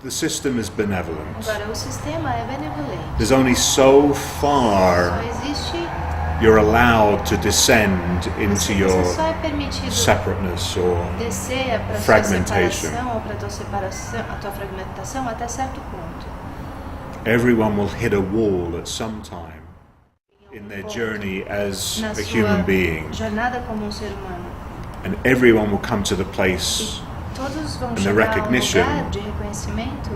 The system is benevolent. Agora, o sistema é benevolente. There's only so far Só existe, you're allowed to descend into você your só é permitido separateness or descer para a sua fragmentation. separação ou para a tua separação, a tua fragmentação até certo ponto. Everyone will hit a wall at some time in their journey as Na a sua human being, jornada como ser humano. and everyone will come to the place Todos vão the chegar a recognition. lugar de reconhecimento.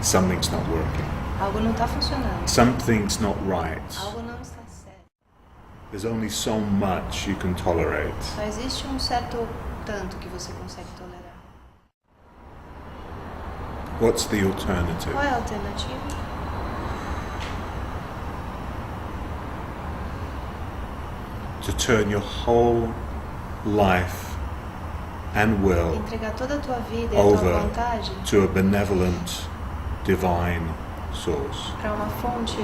Something's not working, Algo não está funcionando. something's not right. Algo não está certo. There's only so much you can tolerate. Só existe um certo tanto que você consegue tolerar. What's the alternative? Qual é a alternativa? To turn your whole life and will Entregar toda a tua vida e a tua over vontade to a benevolent, divine source. para uma fonte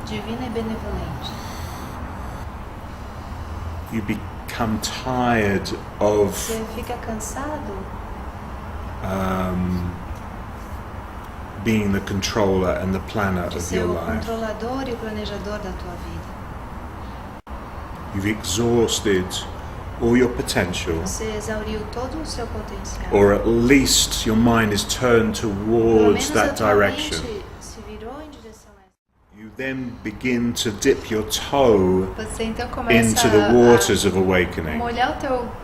divina e benevolente. You become tired of Você fica cansado being the controller and the planner de of ser your o life. controlador e o planejador da tua vida. You've exhausted all your potential, Você exauriu todo o seu potencial. or at least your mind is turned Pelo towards menos a that tua direction. mente se virou em direção a essa. You then begin to dip your toe Você então começa into the waters of a awakening. molhar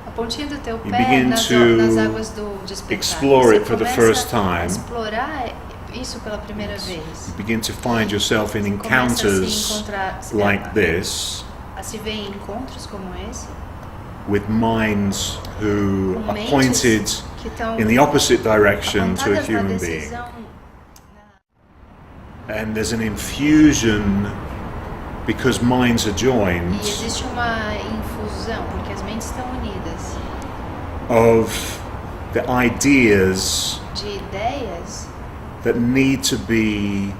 a pontinha do teu You pé begin nas to águas do despertar. explore Você it for the começa first a time. explorar isso pela primeira vez. You begin to find yourself in Começa a se encounters encontrar, like this a se ver em encontros como esse, with minds who com are mentes pointed que estão in the opposite direction to a apontadas na human being. decisão. And there's an infusion because minds are E joined existe uma infusão, porque as mentes estão unidas, of the ideas de ideias that need to be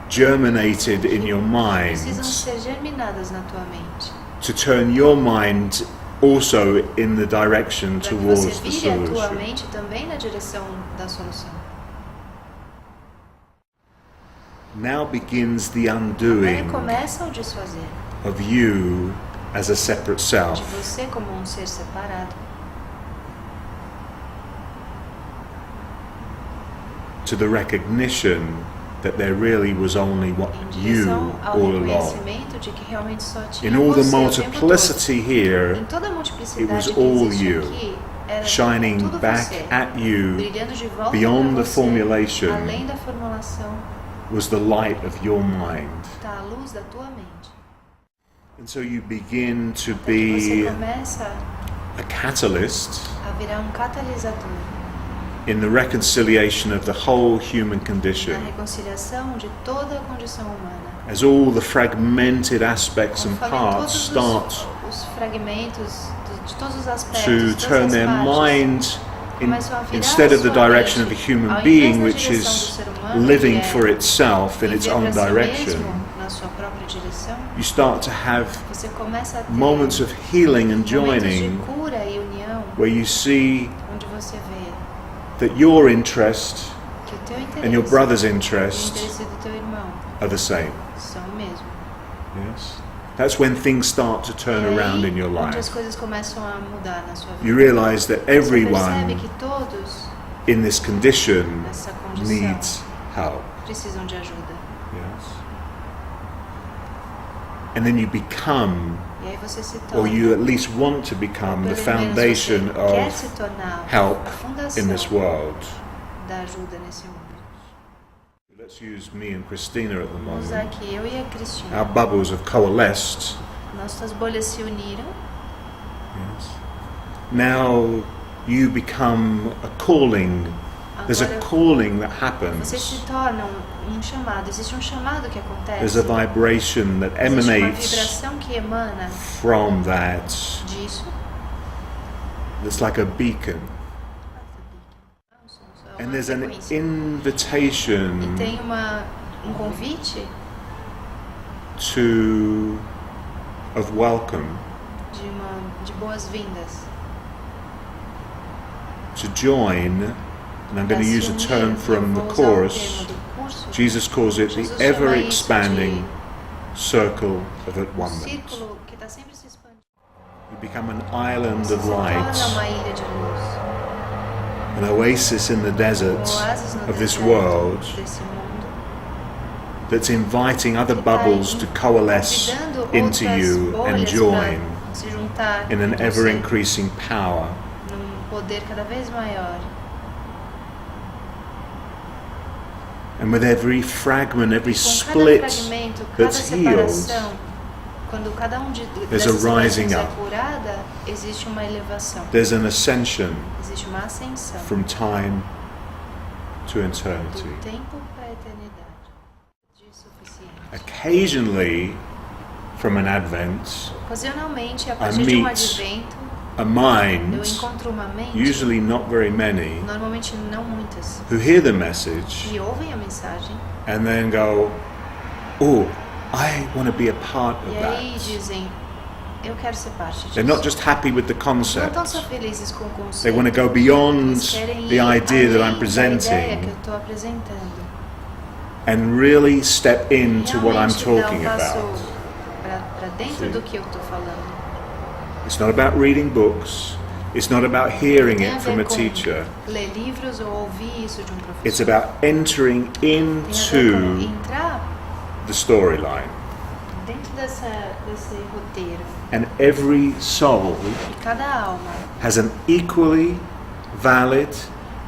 germinated in your precisam mind ser germinadas na tua mente, to turn your mind also in the direction para que towards você the vire a tua solution. mente também na direção da solução. Now begins the Aí undoing começa o desfazer of you as a separate de self. você como um ser separado, To the recognition that there really was only what em you direção ao all along. reconhecimento de que realmente só tinha In all the você o tempo multiplicity todo. here, Em toda a multiplicidade was que all existe you, aqui, era shining tudo back você, at you brilhando de volta beyond para the você, formulation, além da formulação, was the light of your mind. está a luz da tua mente. And so you begin to Até que você be começa a catalyst a virar um catalisador in the reconciliation of the whole human na condition. reconciliação de toda a condição humana. As all the fragmented aspects and Conforme parts todos start os fragmentos de todos os aspectos, to todas turn as their partes, mind começam a virar instead a of the sua direction of mente, the human ao invés being, da which direção do is ser humano, living que é for itself in its viver own para si direction. mesmo, na sua própria direção, You start to have você começa a ter moments of healing and momentos de joining cura e união, where you see onde você vê that your interest que o teu interesse and your brother's e o interest interesse do teu irmão are the same. são o mesmo. Yes? That's when things start to turn E aí, around in your onde as life. coisas começam a mudar na sua vida. You realize that Você percebe everyone que todos in this condition nessa condição needs help. precisam de ajuda. Yes? And then you become, E aí você se or torna, you at least want to become, the pelo menos foundation você quer of se tornar help a fundação in this world. da ajuda nesse mundo. Let's use me and Christina at the Vamos usar moment. aqui eu e a Cristina. Our bubbles have coalesced. Nossas bolhas se uniram. Yes. Now you become a calling. There's a Agora calling that você happens. se torna um chamado. Existe um chamado que There's a acontece. vibration that Existe uma emanates vibração que emana from that. disso. It's like a beacon. É And uma there's an frequência. invitation E tem um convite of welcome de boas-vindas to join and I'm going to use a term from the chorus, Jesus calls it the ever-expanding circle of at-one-ment. círculo que está sempre se expandindo. You become an island Você of se torna light, uma ilha de luz, an oasis in the desert oásis no of this deserto world desse mundo, that's inviting other bubbles to coalesce convidando into outras you and bolhas join para se juntar in an com você, ever-increasing power. num poder cada vez maior. And with every fragment, every Com cada split fragmento, cada that's healed, separação, quando cada there's a dessas rising separações é up. curada, existe uma elevação, there's an ascension existe uma ascensão from time to do eternity. tempo para a eternidade, de suficiente. Occasionally, from an advent, Ocasionalmente, a partir de um meet advento, a eu mind, encontro uma mente, usually not very many, normalmente não muitas, who hear the message que ouvem a mensagem and then go, oh, I want to be a part of e aí that. dizem, eu quero ser parte disso. They're not just happy with the Não estão concept. só felizes com o conceito. They want to go beyond Eles querem the ir idea that I'm além da ideia que presenting eu estou apresentando. and really step into what I'm Realmente dar talking passo about. para dentro do que eu estou falando. It's not about reading books. It's not about hearing Tem a it from ver a com teacher. ler livros ou ouvir isso de um professor. It's about entering Tem a ver com into entrar the storyline. dentro desse roteiro. And every soul E cada alma has an equally valid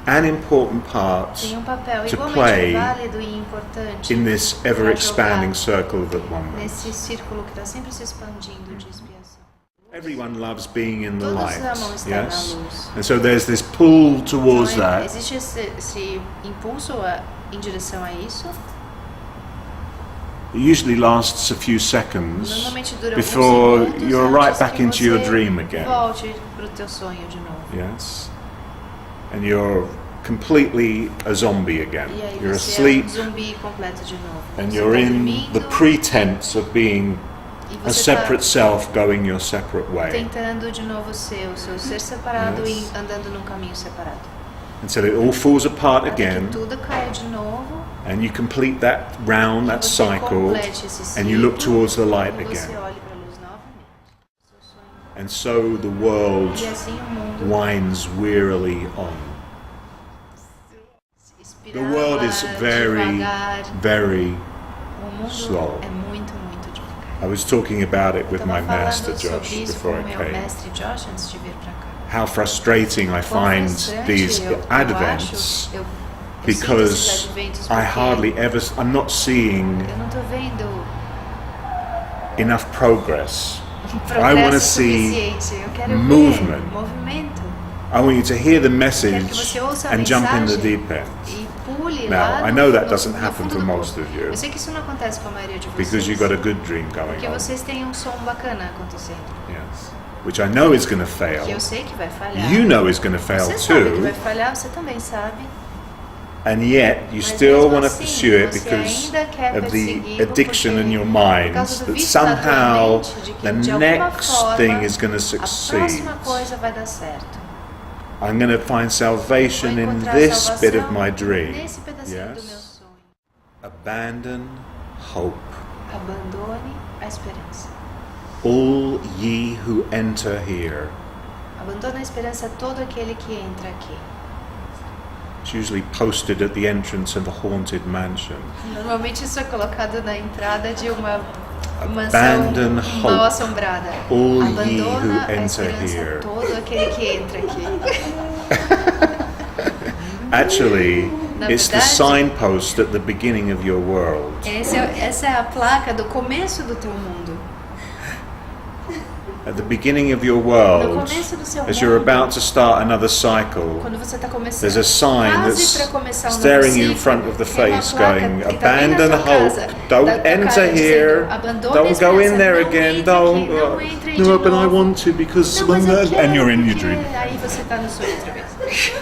and important part tem papel to igualmente play válido e importante in this para ever-expanding jogar circle of at-one-ment. nesse círculo que está sempre se expandindo de expiação. Everyone loves being in the Todos light, amam estar na yes? luz. And so there's this pull towards Então, that. existe esse impulso em direção a isso. It usually lasts a few seconds Normalmente dura before alguns minutos you're right antes back que into your você dream again. volte pro teu sonho de novo. Yes? And you're completely a zombie again. E aí You're você asleep é um zumbi completo de novo. and Você you're tá in dormindo the pretense of being e a você tá separate self going your separate way. tentando de novo ser o seu ser separado Yes. e andando num caminho separado. Until it all falls apart Até again que tudo caia de novo. and you complete that round, that Você cycle, complete esse and you look ciclo, towards the light e você again. olha para a luz novamente. Seu sonho. And so the world E assim o mundo winds wearily on. The world is very, devagar. very O mundo slow. é muito, muito devagar. I was talking about it with Eu my estava falando master sobre Josh isso before com I o meu came. mestre Josh antes de vir para cá. How frustrating I Quão find frustrante these eu advents acho, eu sinto because esses adventos I porque hardly ever, I'm not seeing eu não estou vendo enough progress. I wanna progresso see suficiente. Eu quero movement. ver movimento. I want you to hear the Quero que message você ouça a and jump in the mensagem deep end. e pule Now, lá I no, know that no, doesn't no happen fundo for do most poço. of you Eu sei que isso não acontece com a maioria de vocês. because you've got a good dream going Porque on. vocês têm um som bacana acontecendo. Yes. Which I know is going to Que fail. eu sei que vai falhar. You know is going to fail Você sabe que too. vai falhar, você também sabe. And yet you Mas still mesmo want to assim, pursue it você because ainda quer of the persegui-lo addiction in your por mind causa do that vício da tua somehow mente de que, the de alguma next forma, thing is going to a succeed. próxima coisa vai dar certo. I'm going to find Vou salvation in encontrar this bit of salvação my dream. nesse pedacinho do meu Yes? sonho. Abandon hope. Abandone a esperança. All ye who enter here. Abandone a esperança a todo aquele que entra aqui. It's usually posted at the entrance of a haunted mansion. Normalmente isso é colocado na entrada de uma Abandon mansão hope. mal assombrada. All ye who Abandona a enter esperança here. a todo aquele que entra aqui. Actually, Na it's the verdade, signpost at the beginning of your world. Essa é a placa do começo do teu mundo. At the beginning of your No world, começo do seu as you're mundo, about to start another cycle, quando você está começando, there's a sign quase para that's começar um staring novo you in ciclo, front of the tem uma face placa going, que tá bem na abandon tua casa, hope, da don't tua enter cara, here, dizendo, abandone a don't go esperança, in there não again, entre don't, aqui, não entre de no, but I novo. want to because Não, mas eu and you're in your quero, dream. porque aí você está no sonho outra vez.